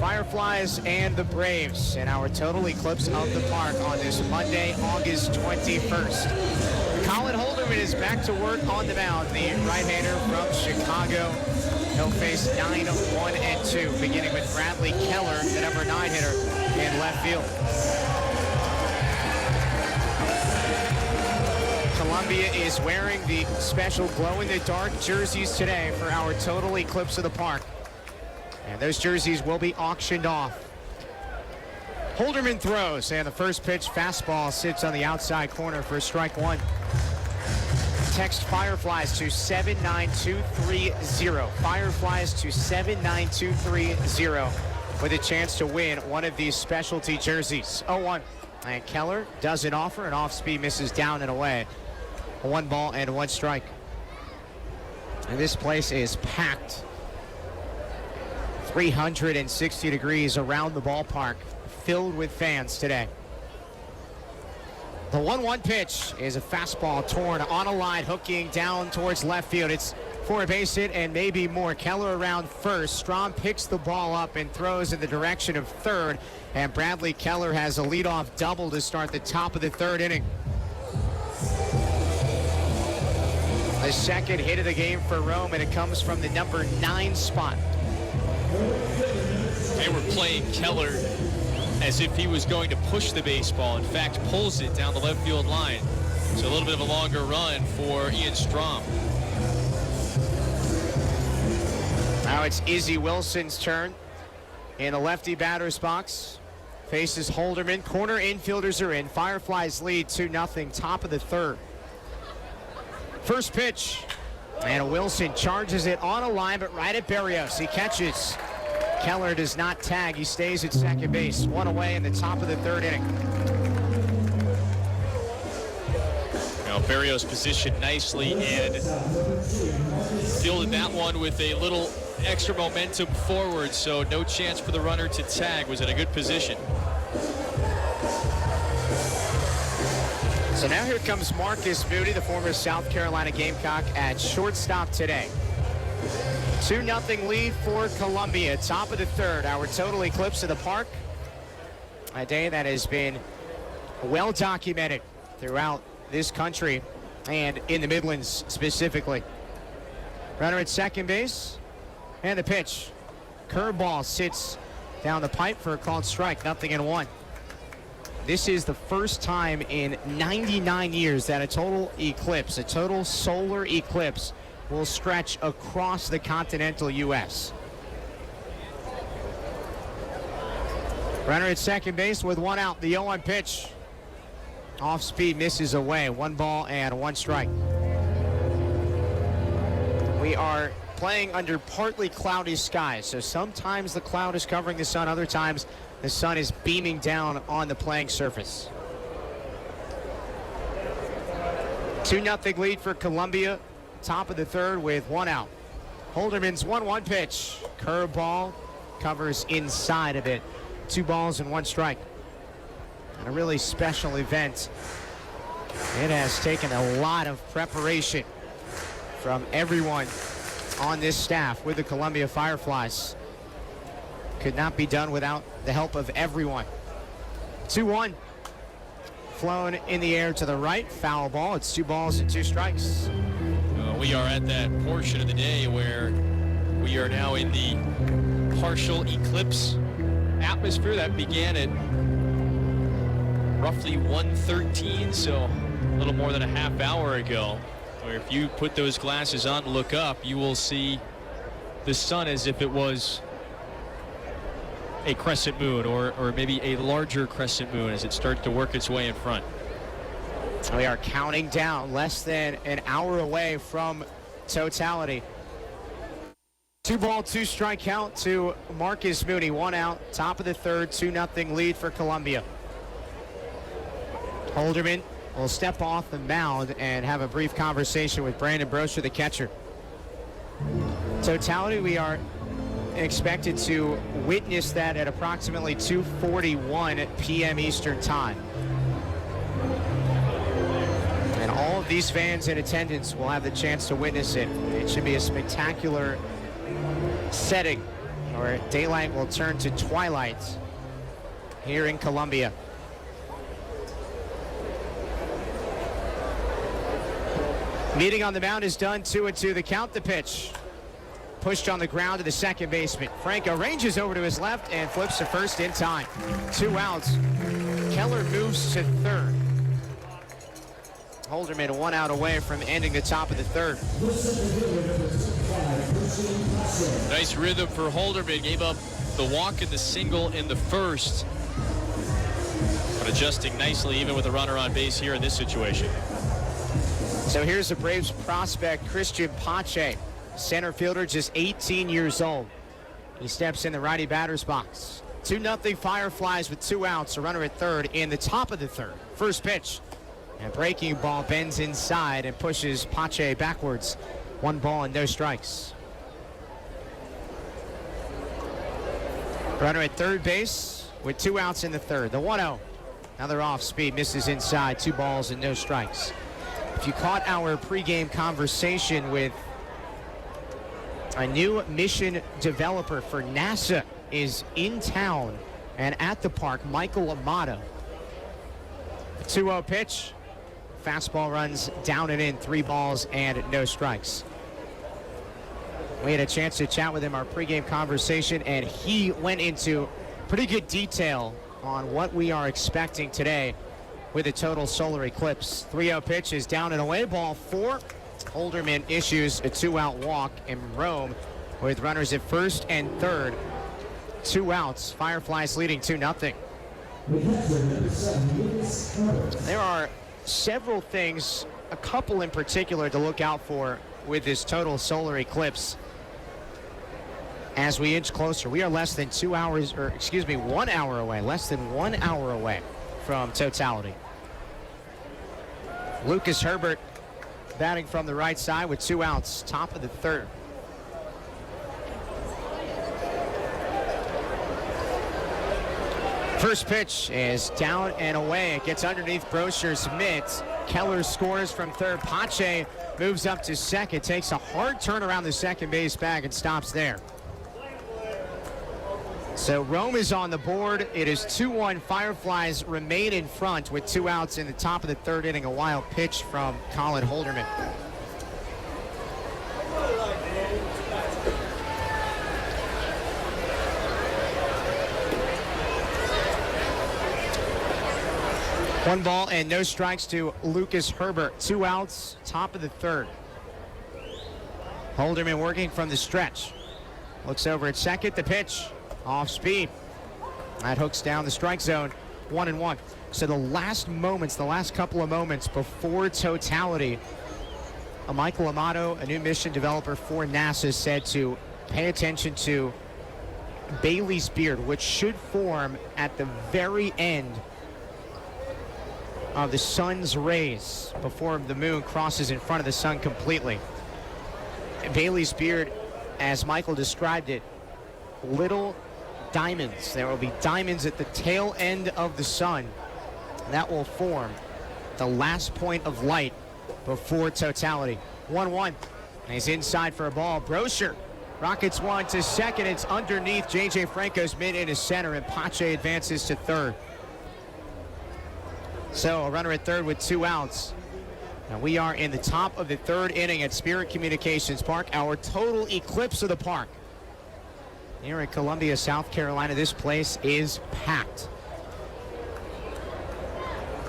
Fireflies and the Braves in our total eclipse of the park on this Monday, August 21st. Colin Holderman is back to work on the mound, the right-hander from Chicago. He'll face 9-1-2, beginning with Bradley Keller, the number 9 hitter in left field. Columbia is wearing the special glow-in-the-dark jerseys today for our total eclipse of the park. And those jerseys will be auctioned off. Holderman throws, and the first pitch fastball sits on the outside corner for strike one. Text Fireflies to 79230. Fireflies to 79230 with a chance to win one of these specialty jerseys. 0-1. And Keller doesn't offer. An off-speed misses down and away. 1 ball and 1 strike. And this place is packed. 360 degrees around the ballpark, filled with fans today. The 1-1 pitch is a fastball torn on a line, hooking down towards left field. It's for a base hit and maybe more. Keller around first. Strom picks the ball up and throws in the direction of third. And Bradley Keller has a leadoff double to start the top of the third inning. The second hit of the game for Rome, and it comes from the number 9 spot. They were playing Keller as if he was going to push the baseball. In fact, pulls it down the left field line. So a little bit of a longer run for Ian Strom. Now it's Izzy Wilson's turn in the lefty batter's box. Faces Holderman. Corner infielders are in. Fireflies lead 2-0, top of the third. First pitch. And Wilson charges it on a line, but right at Berrios. He catches. Keller does not tag. He stays at second base. 1 away in the top of the third inning. Now Berrios positioned nicely and fielded that one with a little extra momentum forward, so no chance for the runner to tag. Was in a good position. So now here comes Marcus Moody, the former South Carolina Gamecock, at shortstop today. 2-0 lead for Columbia. Top of the third, our total eclipse of the park. A day that has been well documented throughout this country and in the Midlands specifically. Runner at second base, and the pitch. Curveball sits down the pipe for a called strike, 0-1. This is the first time in 99 years that a total eclipse, a total solar eclipse, will stretch across the continental U.S. Runner at second base with 1 out. The 0-1 pitch. Off speed, misses away. 1 ball and 1 strike. We are playing under partly cloudy skies, so sometimes the cloud is covering the sun, other times the sun is beaming down on the playing surface. 2-0 lead for Columbia. Top of the third with 1 out. Holderman's 1-1 pitch. Curveball covers inside of it. 2 balls and 1 strike. And a really special event. It has taken a lot of preparation from everyone on this staff with the Columbia Fireflies. Could not be done without the help of everyone. 2-1. Flown in the air to the right. Foul ball. It's 2 balls and 2 strikes. We are at that portion of the day where we are now in the partial eclipse atmosphere that began at roughly 1:13, so a little more than a half hour ago. Where if you put those glasses on and look up, you will see the sun as if it was a crescent moon, or maybe a larger crescent moon as it starts to work its way in front. We are counting down, less than an hour away from totality. 2 ball, 2 strike count to Marcus Moody. 1 out, top of the third, 2-0 lead for Columbia. Holderman will step off the mound and have a brief conversation with Brandon Brosher, the catcher. Totality, we are expected to witness that at approximately 2:41 p.m. Eastern Time. And all of these fans in attendance will have the chance to witness it. It should be a spectacular setting or daylight will turn to twilight here in Columbia. Meeting on the mound is done, 2-2. The count, the pitch. Pushed on the ground to the second baseman. Franco ranges over to his left and flips to first in time. 2 outs. Keller moves to third. Holderman 1 out away from ending the top of the third. Nice rhythm for Holderman. Gave up the walk and the single in the first. But adjusting nicely even with a runner on base here in this situation. So here's the Braves prospect, Christian Pache, center fielder, just 18 years old. He steps in the righty batter's box. 2-0 Fireflies with 2 outs, a runner at third in the top of the third. First pitch, and breaking ball bends inside and pushes Pache backwards. 1 ball and no strikes. Runner at third base with 2 outs in the third. The 1-0, another off speed, misses inside, 2 balls and no strikes. If you caught our pregame conversation with a new mission developer for NASA is in town and at the park, Michael Amato. 2-0 pitch. Fastball runs down and in, 3 balls and no strikes. We had a chance to chat with him, our pregame conversation, and he went into pretty good detail on what we are expecting today with a total solar eclipse. 3-0 pitch is down and away, ball 4. Holderman issues a 2-out walk in Rome with runners at first and third. 2 outs, Fireflies leading 2-0. There are several things, a couple in particular, to look out for with this total solar eclipse. As we inch closer, we are less than 1 hour away, less than 1 hour away from totality. Lucas Herbert batting from the right side with 2 outs, top of the third. First pitch is down and away. It gets underneath Brochur's mitts. Keller scores from third. Pache moves up to second, takes a hard turn around the second base bag and stops there. So Rome is on the board. It is 2-1. Fireflies remain in front with 2 outs in the top of the third inning. A wild pitch from Colin Holderman. One ball and no strikes to Lucas Herbert. 2 outs, top of the third. Holderman working from the stretch. Looks over at second. The pitch. Off speed. That hooks down the strike zone. 1-1. So the last couple of moments before totality, Michael Amato, a new mission developer for NASA, said to pay attention to Bailey's beard, which should form at the very end of the sun's rays before the moon crosses in front of the sun completely. Bailey's beard, as Michael described it, little diamonds. There will be diamonds at the tail end of the sun. That will form the last point of light before totality. 1-1. He's inside for a ball. Brocher rockets one to second. It's underneath J.J. Franco's mid into center, and Pache advances to third. So a runner at third with 2 outs. And we are in the top of the third inning at Spirit Communications Park, our total eclipse of the park. Here in Columbia, South Carolina, this place is packed.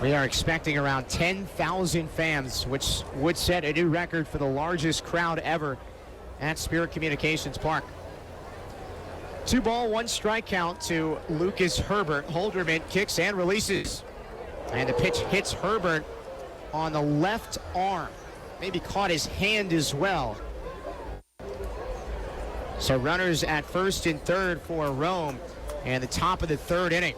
We are expecting around 10,000 fans, which would set a new record for the largest crowd ever at Spirit Communications Park. 2 ball, 1 strike count to Lucas Herbert. Holderman kicks and releases. And the pitch hits Herbert on the left arm. Maybe caught his hand as well. So runners at first and third for Rome, and the top of the third inning.